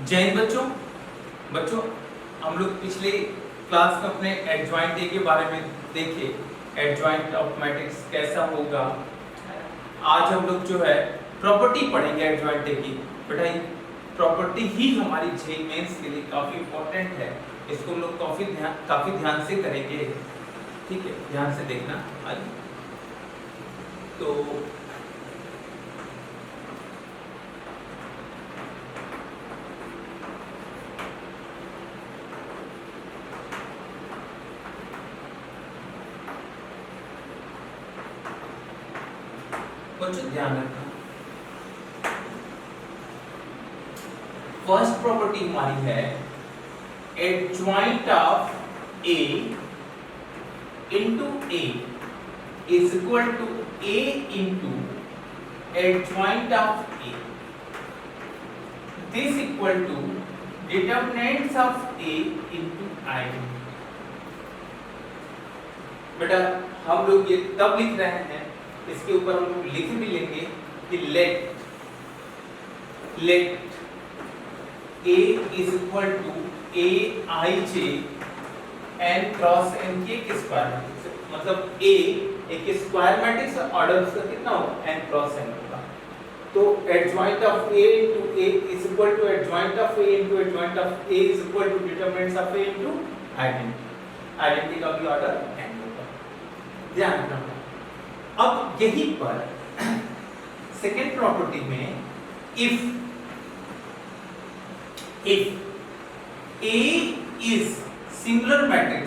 जय हिंद बच्चों। बच्चों हम लोग पिछले क्लास में अपने एडजॉइंट ए के बारे में देखे, एडजॉइंट ऑफ मैट्रिक्स कैसा होगा। आज हम लोग जो है प्रॉपर्टी पढ़ेंगे एडजॉइंट ए की। बेटा ये प्रॉपर्टी ही हमारी जेईई मेंस के लिए काफी इंपॉर्टेंट है, इसको हम लोग काफी ध्यान से करेंगे। ठीक है, ध्यान से देखना। आइए तो कुछ ध्यान रखना। फर्स्ट प्रॉपर्टी हमारी है adjoint of A into A is equal to A into adjoint of A. This equal to determinants of A into I. बेटा हम लोग ये तब लिख रहे हैं, इसके ऊपर हम लोग लिख भी लेंगे कि let a is equal to a i j n cross n के स्क्वायर मैट्रिक्स, मतलब a एक स्क्वायर मैट्रिक्स ऑर्डर उसका कितना होगा n क्रॉस n होगा। तो adjoint of a into a is equal to adjoint of a into adjoint of a is equal to determinants of a into identity का भी order n होगा। ध्यान रखना। अब यहीं पर सेकेंड प्रॉपर्टी में if A is singular matrix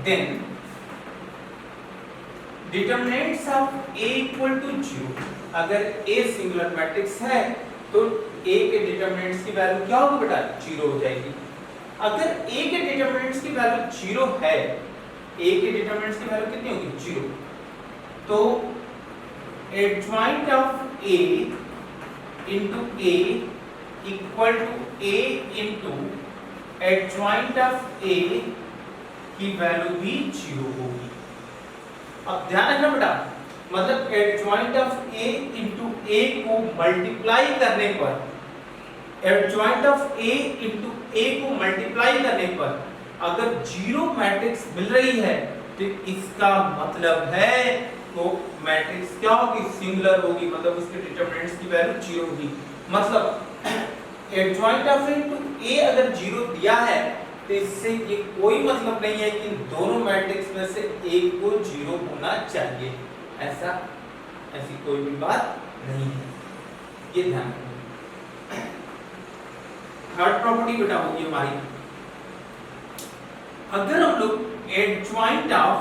then determinants of A equal to 0। अगर A सिंगुलर मैट्रिक्स है तो A के डिटरमिनेंट्स की वैल्यू क्या होगी बेटा? 0 हो जाएगी। अगर A के डिटरमिनेंट्स की वैल्यू 0 है, A के डिटरमिनेंट्स की वैल्यू कितनी होगी? 0। तो adjoint of A into A equal to A into adjoint of A की वैल्यू भी 0 होगी। अब ध्यान रखना बेटा, मतलब adjoint of A into A को मल्टीप्लाई करने पर, adjoint of A into A को मल्टीप्लाई करने पर अगर 0 मैट्रिक्स मिल रही है तो इसका मतलब है तो मैट्रिक्स क्या होगी? सिंगुलर होगी, मतलब उसके डिटरमिनेंट्स की वैल्यू 0 होगी। मतलब adjoint of A into A अगर 0 दिया है तो इससे ये कोई मतलब नहीं है कि दोनों मैट्रिक्स में से एक को 0 होना चाहिए, ऐसी कोई भी बात नहीं है, ये ध्यान रखना। थर्ड प्रॉपर्टी बेटा होगी हमारी, अगर हम लोग एडजॉइंट ऑफ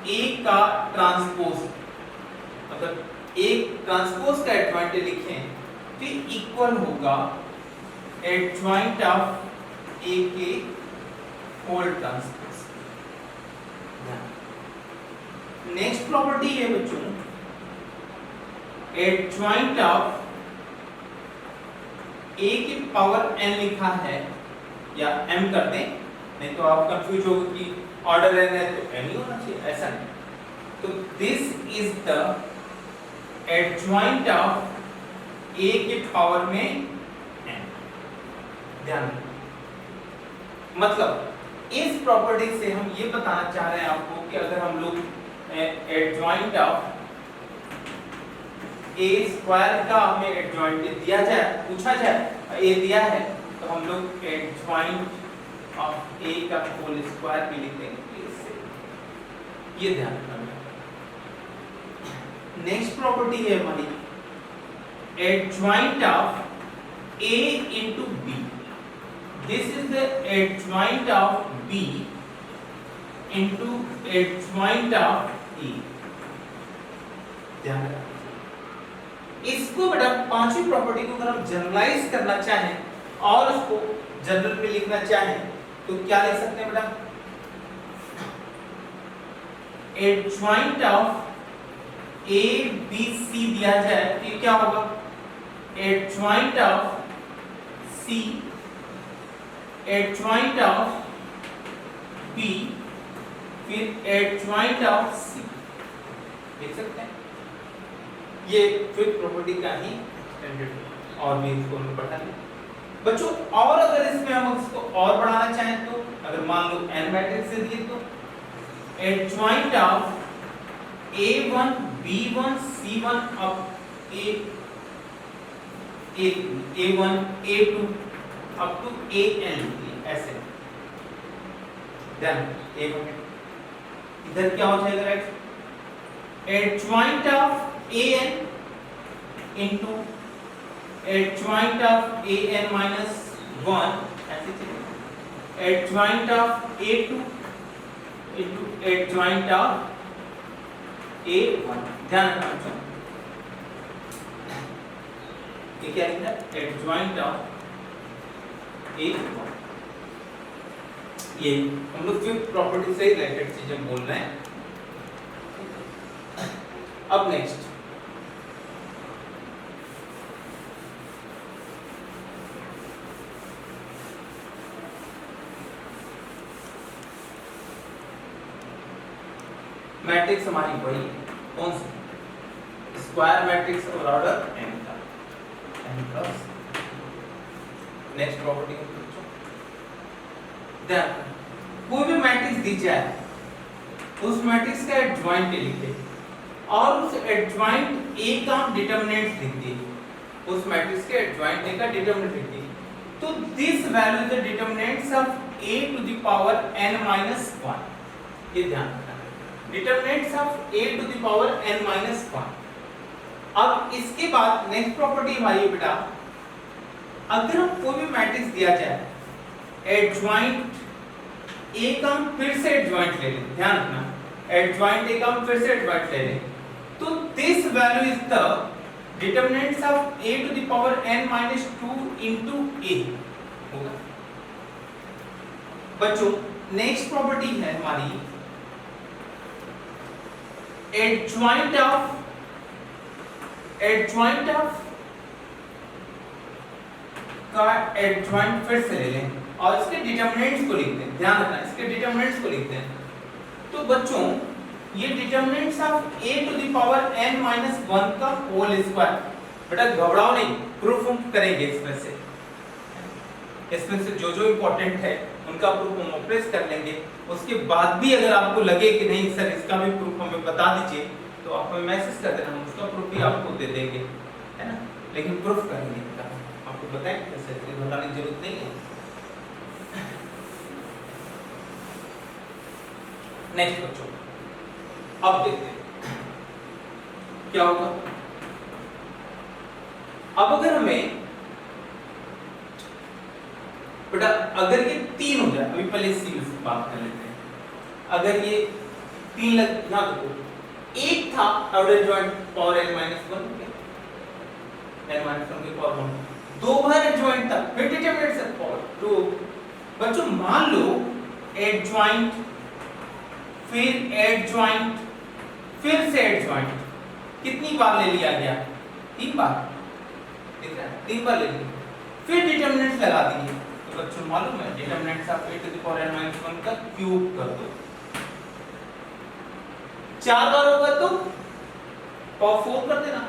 A का ट्रांसपोज, मतलब एक ट्रांसपोज का एडजॉइंट लिखें तो इक्वल होगा एडजॉइंट ऑफ A के होल ट्रांसपोज। नेक्स्ट प्रॉपर्टी है बच्चों एडजॉइंट ऑफ A की पावर n लिखा है, या m कर दें, नहीं तो आप कंफ्यूज होगे कि ऑर्डर n है तो n ही होना चाहिए, ऐसा नहीं। तो this is the adjoint of A की पावर में n। ध्यान रखना, मतलब इस प्रॉपर्टी से हम ये बताना चाह रहे हैं आपको कि अगर हम लोग एडजॉइंट ऑफ A स्क्वायर का हमें एडजॉइंट दिया जाए, पूछा जाए, A दिया है तो हम लोग एडजॉइंट ऑफ A का होल स्क्वायर भी लिख देंगे इससे, ये ध्यान रखना। नेक्स्ट प्रॉपर्टी है हमारी adjoint of A into B। This is the adjoint of B into adjoint of A। ध्यान रखना। इसको बेटा पांचवी प्रॉपर्टी को अगर हम जनरलाइज करना चाहें और उसको जनरल में लिखना चाहें तो क्या लिख सकते हैं बेटा? Adjoint of A B C दिया जाए तो क्या होगा? Adjoint of C adjoint of B फिर एडजॉइंट ऑफ सी, देख सकते हैं ये फिफ्थ प्रॉपर्टी का ही एक्सटेंडेड और भी इसको हम पढ़ा लें बच्चों। और अगर इसमें हम इसको और बढ़ाना चाहें तो अगर मान लो n मैट्रिक्स से दिए तो adjoint of a1 b1 c1 up a1 a2 up to an ऐसे देन a1 इधर क्या हो जाएगा right adjoint of an into adjoint of an minus 1 ऐसे चलेगा adjoint of a2 into adjoint of a1 ध्यान रखना बच्चों ये क्या लिखा है adjoint of a1 ये हम लोग फिफ्थ प्रॉपर्टी से रिलेटेड चीजें बोल रहे हैं। अब नेक्स्ट मैट्रिक्स हमारी वही है कौन सी स्क्वायर मैट्रिक्स और ऑर्डर n का n प्लस नेक्स्ट प्रॉपर्टी ध्यान कोई भी मैट्रिक्स दी जाए उस मैट्रिक्स का एडजॉइंट लिखे और उस एडजॉइंट a का डिटरमिनेंट लिख दिए उस मैट्रिक्स के एडजॉइंट a का डिटरमिनेंट लिख दिए तो this value is the determinants of a to the power n minus 1 ये ध्यान रखना determinants of a to the power n minus 1। अब इसके बाद नेक्स्ट प्रॉपर्टी हमारी बेटा अगर हम कोई भी मैट्रिक्स दिया जाए एडजॉइंट a का हम फिर से एडजॉइंट ले लें ध्यान रखना एडजॉइंट a का हम फिर से एडजॉइंट ले लें तो this value is the determinants of a to the power n minus 2 into a होगा बच्चों। नेक्स्ट प्रॉपर्टी है हमारी एडजॉइंट ऑफ का एडजॉइंट फिर से ले लें और इसके डिटरमिनेंट्स को लिखते हैं ध्यान रखना इसके डिटरमिनेंट्स को लिखते हैं तो बच्चों ये determinants of a to the power n minus 1 का होल स्क्वायर बेटा घबराओ नहीं प्रूफ हम करेंगे इसमें से जो इंपॉर्टेंट है उनका प्रूफ हम ऑपरेट कर लेंगे उसके बाद भी अगर आपको लगे कि नहीं सर इसका भी प्रूफ हमें बता दीजिए तो आप हमें मैसेज कर देना हम उसका प्रूफ भी आपको दे देंगे है ना लेकिन प्रूफ करेंगे आपको बताएं कैसे बताने की जरूरत नहीं है। नेक्स्ट बच्चों अब देखते हैं क्या होगा। अब अगर हमें बेटा अगर ये 3 हो जाए अभी पहले इसी बात कर लेते हैं अगर ये 3 लग ना तो एक था order joint power n minus 1 n minus 1 की पावर 1 दो बार एडजॉइंट था फिर डिटरमिनेंट से पावर 2 बच्चों मान लो एडजॉइंट फिर एडजॉइंट फिर से एडजॉइंट कितनी बार ले लिया गया 3 बार ठीक है 3 बार ले लिया फिर डिटरमिनेंट लगा दिए तो बच्चों मालूम है determinants of a to the power n minus 1 का क्यूब कर दो 4 बार होगा तो पावर 4 कर देना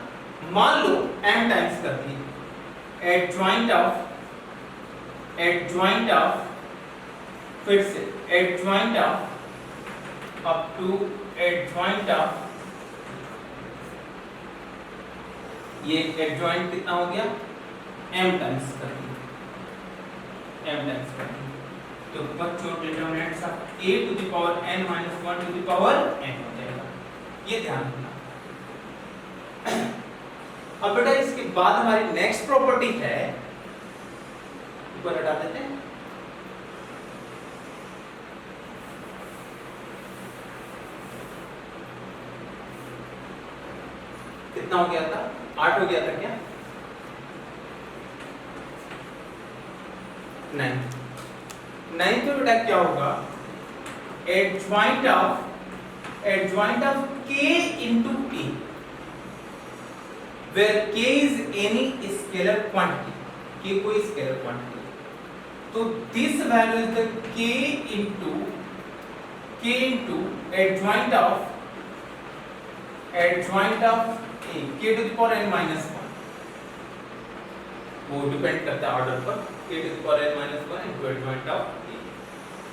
मान लो m टाइम्स कर दिए एडजॉइंट ऑफ फिर से adjoint of up to adjoint of ये एडजॉइंट कितना हो गया m टाइम्स कर दिए m टाइम्स कर दिए तो बच्चों determinants of a to the power n minus 1 to the power n हो जाएगा ये ध्यान रखना। अब बेटा इसके बाद हमारी नेक्स्ट प्रॉपर्टी है ऊपर हटा देते हैं कितना हो गया था 8 हो गया था क्या नहीं तो बेटा क्या होगा adjoint of k into p where k is any scalar quantity k कोई scalar quantity तो this value is the k into k into adjoint of a k to the power n minus 1, वो depend करता है order पर, k to the power n minus 1 into adjoint of a।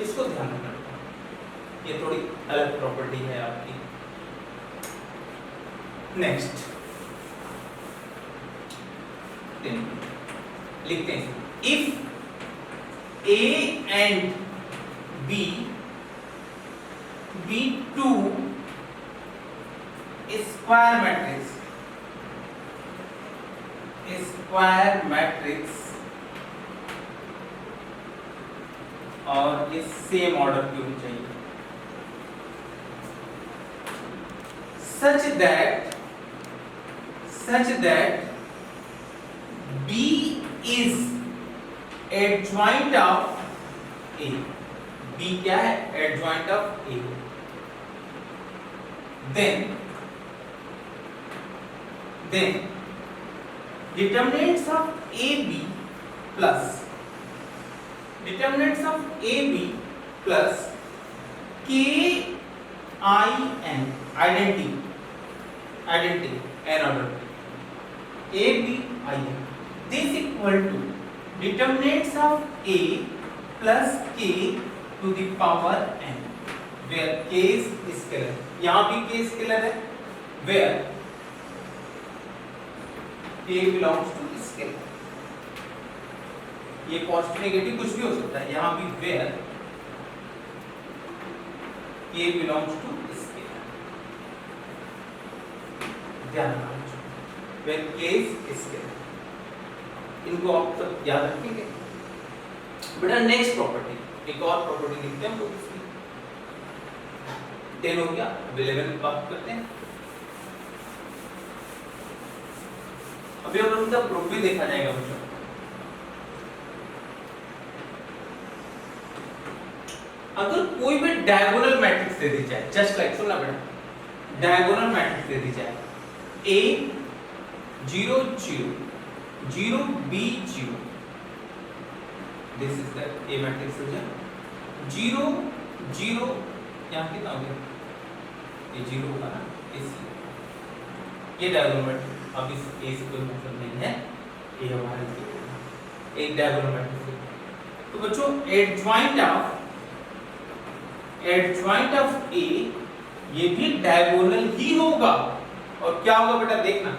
इसको ध्यान रखना, ये थोड़ी अलग प्रॉपर्टी है आपकी। नेक्स्ट लिखते हैं, if A and B be two square matrix और ये सेम ऑर्डर की होनी चाहिए, such that B is adjoint of A, B क्या है? adjoint of A, then determinants of AB plus KIN identity n order ABIN, this equal to determinants of A plus K to the power n, where K is scalar, यहाँ भी K scalar है, where K belongs to scalar, ये positive negative कुछ भी हो सकता है, यहाँ भी where K belongs to scalar, ध्यान रखना, where K is scalar, इनको आप सब याद रखेंगे। बेटा नेक्स्ट प्रॉपर्टी, एक और प्रॉपर्टी लिखते हैं हम लोग इसकी, 10 हो गया, अब 11 की बात करते हैं। अभी हम लोग उनका प्रूफ भी देखा जाएगा बच्चों। अगर कोई भी डायगोनल मैट्रिक्स दे दी जाए, जस्ट लाइक, सुनना बेटा, डायगोनल मैट्रिक्स दे दी जाए, A 0 0 0 B 0, this is the A matrix हो जाए, 0 0, यहाँ कितना हो गया? ये 0 होगा ना, ये डायगोनल मैट्रिक्स, अब इस A से कोई मतलब नहीं है, ये हमारे लिए एक डायगोनल मैट्रिक्स है। तो बच्चों एडजॉइंट ऑफ A ये भी डायगोनल ही होगा, और क्या होगा बेटा देखना,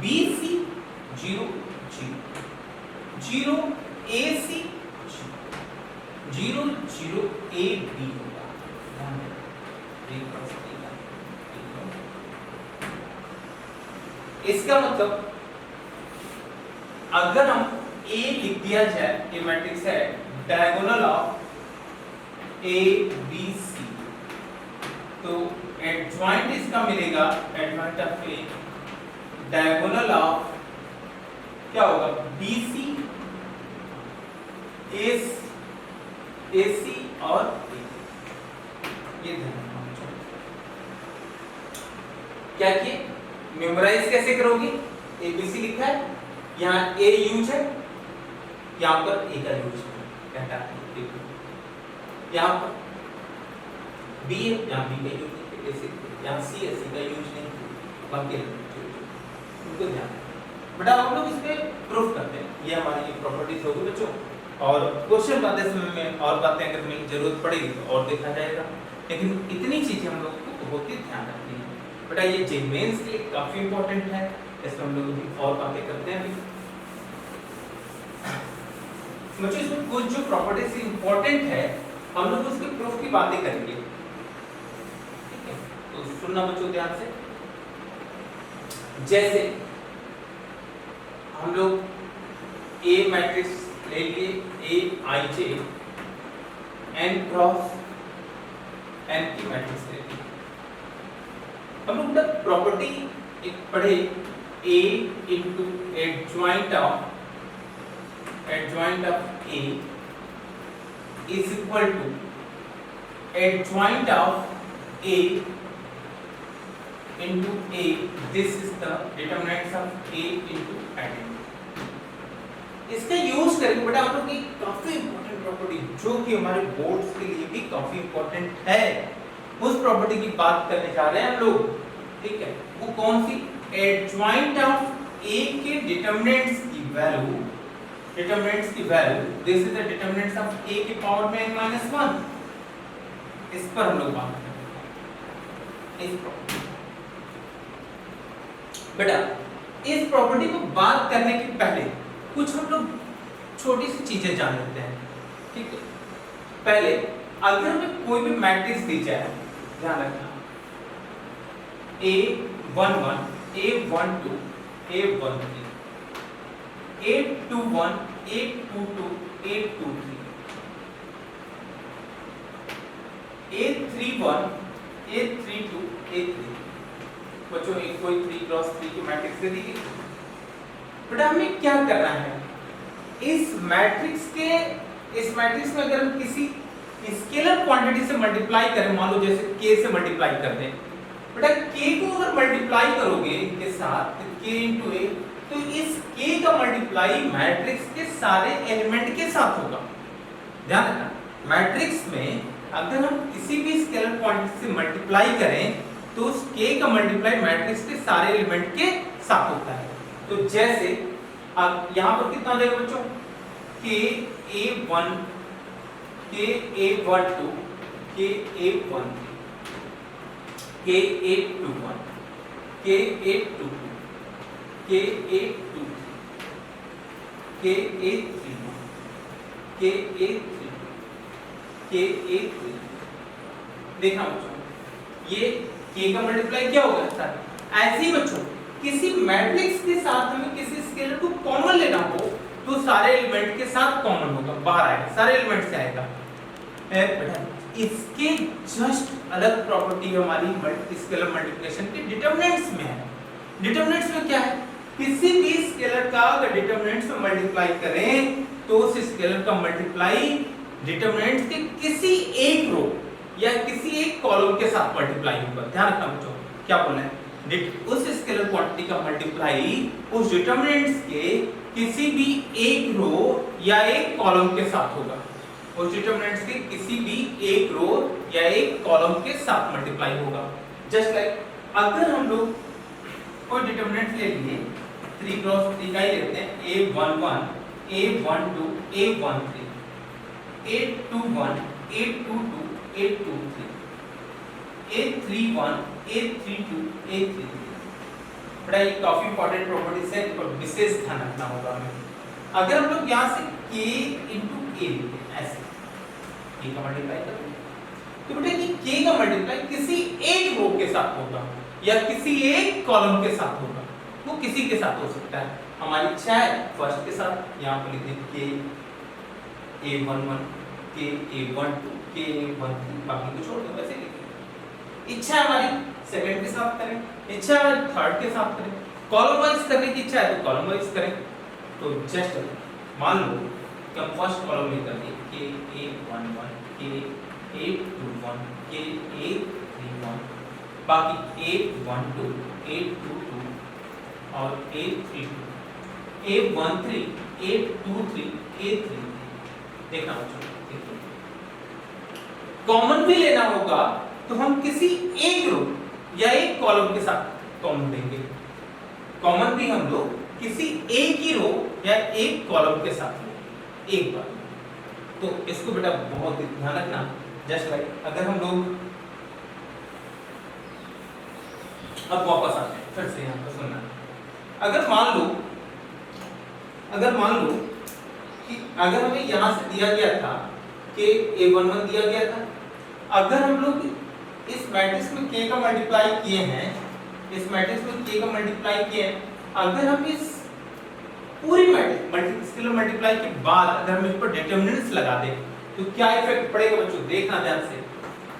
BC 0 0 0 AC 0 0 AB होगा, इसका मतलब अगर हम A लिख दिया जाए, ये मैट्रिक्स है डायगोनल ऑफ ABC, तो एडजॉइंट इसका मिलेगा, adjoint of A diagonal of क्या होगा, BC AC और A, ये ध्यान रखना। क्या किए, मेमोराइज कैसे करोगे? ABC लिखा है, यहाँ A यूज है, यहाँ पर A का यूज है, यहाँ पर B है, यहाँ B का यूज नहीं है, यहाँ C है, C का यूज नहीं है, बाकी उनको ध्यान। बेटा हम लोग इस पे प्रूफ करते हैं, ये हमारी प्रॉपर्टीज होगी बच्चों, और क्वेश्चन बनाते समय में और बातें अगर हमें जरूरत पड़ेगी तो और देखा जाएगा, लेकिन इतनी चीजें हम लोग को बहुत ही ध्यान रखनी है। बेटा ये जेमेंस के लिए काफी इंपॉर्टेंट है, इसमें हम लोग और बातें करते हैं अभी। बच्चों इसमें कुछ जो प्रॉपर्टीज इंपॉर्टेंट है, हम लोग उसके प्रूफ की बातें करेंगे, ठीक है? तो सुनना बच्चों ध्यान से। जैसे हम लोग A मैट्रिक्स ले लिए, AIJ n क्रॉस n की मैट्रिक्स ले ली। हम लोग द प्रॉपर्टी एक पढ़े, A into adjoint of A is equal to adjoint of A into A, this is the determinants of A into identity। इसका यूज करके बेटा हम लोग की काफी इंपॉर्टेंट प्रॉपर्टी जो कि हमारे बोर्ड्स के लिए भी काफी इंपॉर्टेंट है, उस प्रॉपर्टी की बात करने जा रहे हैं हम लोग, ठीक है। वो कौन सी? एडजॉइंट ऑफ ए के डिटरमिनेंट्स की value, this is the determinants of A की पावर में n-1, इस पर हम लोग बात करेंगे। इस प्रॉपर्टी, बेटा इस प्रॉपर्टी को बात करने के पहले कुछ हम लोग छोटी सी चीजें जान लेते हैं, ठीक है। पहले अगर हमें कोई भी मैट्रिक्स दी जाए, ध्यान रखना A11, A12, A13, A21, A22, A23, A31, A32, A33, बच्चों एक कोई 3x3 की मैट्रिक्स दे दी गई, बेटा हमें क्या करना है? इस मैट्रिक्स में अगर हम किसी स्केलर क्वांटिटी से मल्टीप्लाई करें, मान लो जैसे k से मल्टीप्लाई करते हैं, बेटा k को अगर मल्टीप्लाई करोगे इनके साथ k into a, तो इस k का मल्टीप्लाई मैट्रिक्स के सारे एलिमेंट के साथ होगा। ध्यान रखना, मैट्रिक्स में अगर हम किसी भी स्केलर क्वांटिटी से मल्टीप्लाई करें तो उस k का मल्टीप्लाई मैट्रिक्स के सारे एलिमेंट के साथ होता है। तो जैसे अब यहां पर कितना हो जाएगा बच्चों? KA1, KA12, KA13, KA21, KA22, KA23, KA31, KA32, KA3। देखना बच्चों, ये k का मल्टीप्लाई क्या होगा सर? ऐसे ही बच्चों किसी मैट्रिक्स के साथ हमें किसी स्केलर को कॉमन लेना हो तो सारे एलिमेंट के साथ कॉमन होगा, बाहर आएगा, सारे एलिमेंट से आएगा। इसके जस्ट अलग प्रॉपर्टी हमारी स्केलर मल्टीप्लिकेशन के डिटरमिनेंट्स में है। डिटरमिनेंट्स में क्या है? किसी भी स्केलर का अगर डिटरमिनेंट्स में मल्टीप्लाई करें तो उस स्केलर का मल्टीप्लाई डिटरमिनेंट्स के किसी एक रो या किसी एक कॉलम के साथ मल्टीप्लाई होगा। ध्यान रखना बच्चों, क्या बोलना है? उस स्केलर क्वांटिटी का मल्टीप्लाई उस डिटरमिनेंट्स के किसी भी एक रो या एक कॉलम के साथ होगा। उस डिटरमिनेंट्स के किसी भी एक रो या एक कॉलम के साथ मल्टीप्लाई होगा। जस्ट लाइक अगर हम लोग कोई डिटरमिनेंट ले लिए 3x3 का ही लेते हैं, A11, A12, A13, A21, A22, A23, A31, A32, A33। बड़ा ये काफी इंपॉर्टेंट प्रॉपर्टीज है, पर विशेष ध्यान रखना होगा हमें। अगर हम लोग यहाँ से k into a लेते हैं, ऐसे k का मल्टीप्लाई करते हैं, तो बेटा ये k का मल्टीप्लाई किसी एक रो के साथ होगा या किसी एक कॉलम के साथ होगा। वो किसी के साथ हो सकता है, हमारी इच्छा है फर्स्ट के साथ, यहाँ पर लिख दें k A11, k A12, k A13, बाकी को छोड़ दो, वैसे लिखें। इच्छा है हमारी सेकंड के साथ करें, इच्छा है थर्ड के साथ करें, कॉलम वाइज करने की इच्छा है तो कॉलम वाइज करें। तो जस्ट मान लो कि हम फर्स्ट कॉलम में कर दें k A11, k A21, k A31, बाकी A12, A22 और A32, A13, A23, A33। देखना बच्चों, कॉमन भी लेना होगा तो हम किसी एक रो या एक कॉलम के साथ कॉमन लेंगे। कॉमन भी हम लोग किसी एक ही रो या एक कॉलम के साथ एक बार। तो इसको बेटा बहुत ध्यान रखना। जस्ट लाइक अगर हम लोग अब वापस आते हैं, फिर से यहाँ पर सुनना। अगर मान लो कि अगर हमें यहाँ से दिया गया था कि A11 दिया गया था, अगर हम लोग इस मैट्रिक्स में k का मल्टीप्लाई किए हैं, इस मैट्रिक्स में k का मल्टीप्लाई किए हैं, अगर हम इस पूरी मैट्रिक्स स्केलर मल्टीप्लाई के बाद अगर हम इस पर डिटरमिनेंट्स लगा दें तो क्या इफेक्ट पड़ेगा बच्चों? देखना ध्यान से,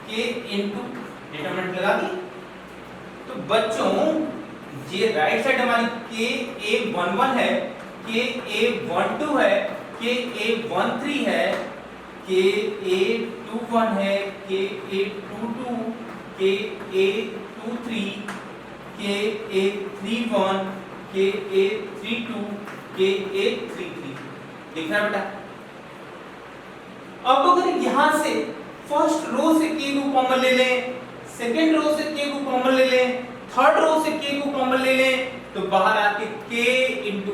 k इनटू डिटरमिनेंट लगा दी तो बच्चों ये राइट साइड हमारी k A11 है, k A12 है, k A13 है, k A21 है, k A22, k A23, k A31, k A32, k A33। देखना बेटा अब अगर यहां से फर्स्ट रो से k को कॉमन ले लें, सेकंड रो से k को कॉमन ले लें, थर्ड रो से k को कॉमन ले लें, तो बाहर आके k इंटू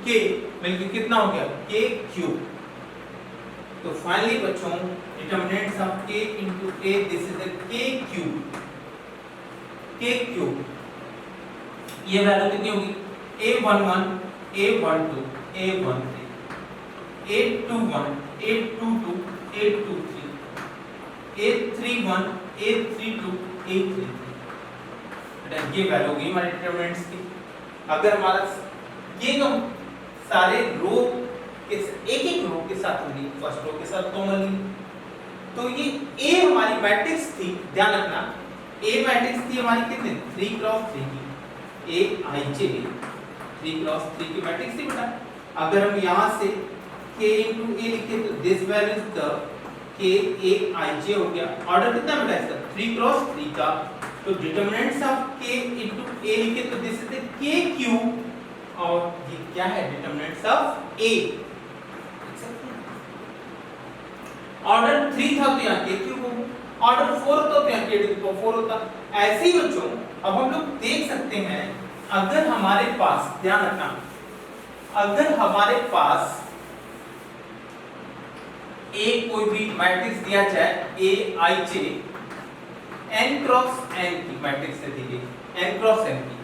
k मिलके कितना हो गया k क्यूब। तो फाइनली बच्चों determinants of k into a this is the k cube. ये वैल्यू कितनी होगी a11 a12 a13 a21 a22 a23 a31 a32 a33। ये वैल्यू होगी हमारे डिटरमिनेंट्स की। अगर हमारा ये हम सारे रो के एक रो के साथ होंगी, फर्स्ट रो के साथ कॉमन ली, तो ये A हमारी मैट्रिक्स थी, ध्यान रखना A मैट्रिक्स थी हमारी कितने 3 क्रॉस 3 की A I J 3 क्रॉस 3 की मैट्रिक्स थी बेटा। अगर हम यहाँ से K into A लिखे तो this value is the K A I J हो गया। ऑर्डर कितना बेटा इसका 3 क्रॉस 3 का, तो determinants of K into A लिखे तो this is the K cube, और ये क्या है डिटरमिनेंट्स ऑफ A। ऑर्डर 3 था तो यहाँ K क्यूब होगा, ऑर्डर 4 होता तो यहाँ K टू द पावर 4 होता। ऐसे ही बच्चों अब हम लोग देख सकते हैं, अगर हमारे पास ध्यान रखना, अगर हमारे पास एक कोई भी मैट्रिक्स दिया जाए A I J n cross n की मैट्रिक्स से दी गई n क्रॉस n की,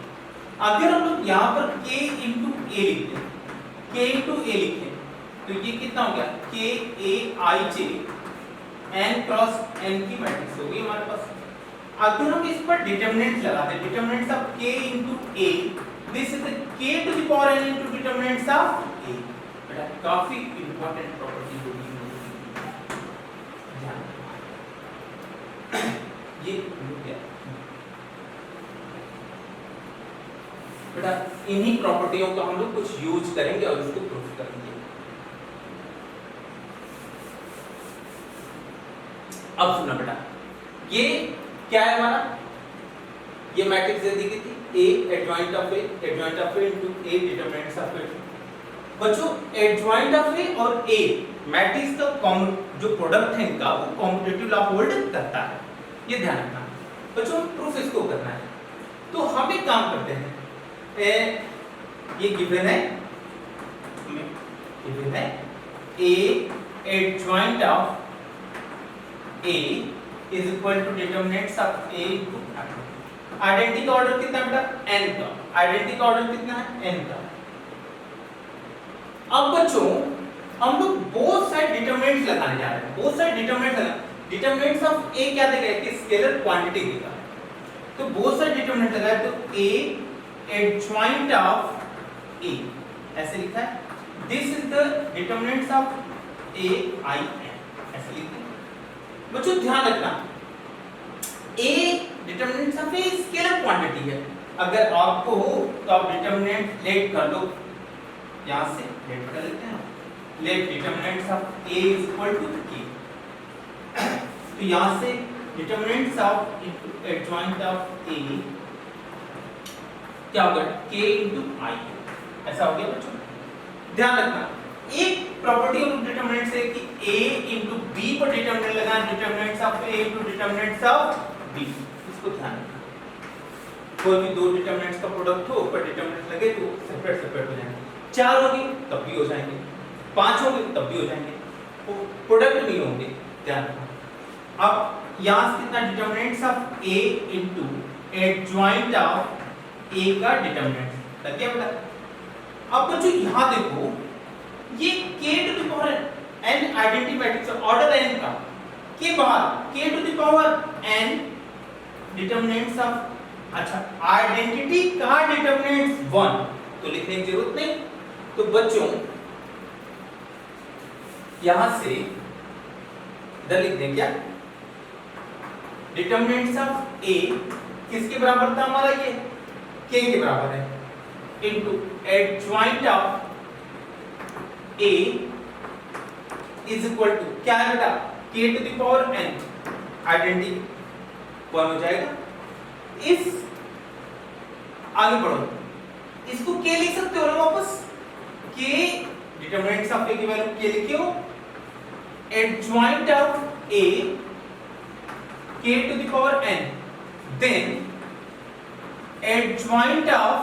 अगर हम लोग यहाँ पर K into A लिखते हैं, K into A लिखें तो ये कितना हो गया K A I J n cross n की मैट्रिक्स होगी हमारे पास। अगर हम इस पर डिटरमिनेंट लगाते हैं, determinants of K into A this is the K to the power n into determinants of A। बेटा काफी इंपॉर्टेंट प्रॉपर्टी होगी ये क्या बेटा, इन्हीं प्रॉपर्टियों का हम लोग कुछ यूज करेंगे और इसको प्रूफ करेंगे। अब सुना बेटा, ये क्या है हमारा, ये मैट्रिक्स दे दी गई थी A adjoint of A into A determinants of A। बच्चों एडजॉइंट ऑफ A और A मैट्रिक्स का कॉमन जो प्रोडक्ट है इनका वो कॉम्यूटेटिव लॉ होल्ड करता है, ये ध्यान रखना बच्चों। प्रूफ इसको करना है तो हम एक काम करते हैं, ये गिवन है A adjoint of A is equal to determinants of A into identity का ऑर्डर कितना बेटा n का, आइडेंटिटी का ऑर्डर कितना है n का। अब बच्चों हम लोग बोथ साइड डिटरमिनेंट्स लगाने जा रहे हैं, बोथ साइड डिटरमिनेंट्स लगा, डिटरमिनेंट्स ऑफ A क्या देगा कि स्केलर क्वांटिटी देगा, तो बोथ साइड डिटरमिनेंट लगाए तो A एडजॉइंट ऑफ A ऐसे लिखा है, this is the determinants of A I n ऐसे लिखते हैं। बच्चों ध्यान रखना A determinants of A scalar quantity है, अगर आपको हो तो आप डिटरमिनेंट लेट कर लो, यहां से लेट कर लेते हैं, let determinants of A is equal to K, तो यहां से determinants of adjoint of A क्या होगा K into I, ऐसा हो गया बच्चों। ध्यान रखना एक प्रॉपर्टी ऑफ डिटरमिनेंट्स है कि A into B पर डिटरमिनेंट लगाएं, determinants of A into determinants of B, इसको ध्यान रखना। कोई भी दो डिटरमिनेंट्स का प्रोडक्ट हो पर डिटरमिनेंट लगे तो सेपरेट सेपरेट हो जाएंगे, 4 होंगे तब भी हो जाएंगे, 5 होंगे तब भी हो जाएंगे, तो प्रोडक्ट नहीं होंगे, ध्यान रखना। अब यहां से कितना determinants of A into adjoint of A का डिटरमिनेंट लग गया बेटा। अब बच्चों यहां देखो ये K to the power n identity matrix order n का, के बाहर K to the power n determinants of, अच्छा आइडेंटिटी का डिटरमिनेंट्स 1 तो लिखने की जरूरत नहीं, तो बच्चों यहां से इधर लिख दें क्या, डिटरमिनेंट्स ऑफ A किसके बराबर था हमारा, ये K के बराबर है, into adjoint of A is equal to क्या है बेटा K to the power n, identity 1 हो जाएगा। इस आगे बढ़ो, इसको K लिख सकते हो ना वापस, K डिटरमिनेंट्स ऑफ A की वैल्यू K लिखे हो, adjoint of A k to the power n, then adjoint of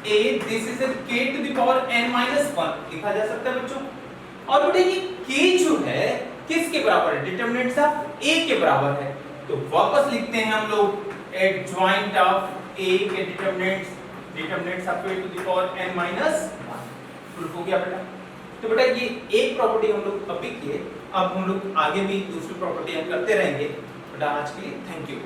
A this is a k to the power n minus 1 लिखा जा सकता है बच्चों। और बेटा ये k जो है किसके बराबर है? डिटरमिनेंट्स ऑफ A के बराबर है। तो वापस लिखते हैं हम लोग एडजॉइंट ऑफ A के determinants of A to the power n minus 1 proof हो गया बेटा। तो बेटा ये एक प्रॉपर्टी हम लोग अभी किए, अब हम लोग आगे भी दूसरी प्रॉपर्टी हम करते रहेंगे। बेटा आज के लिए थैंक यू।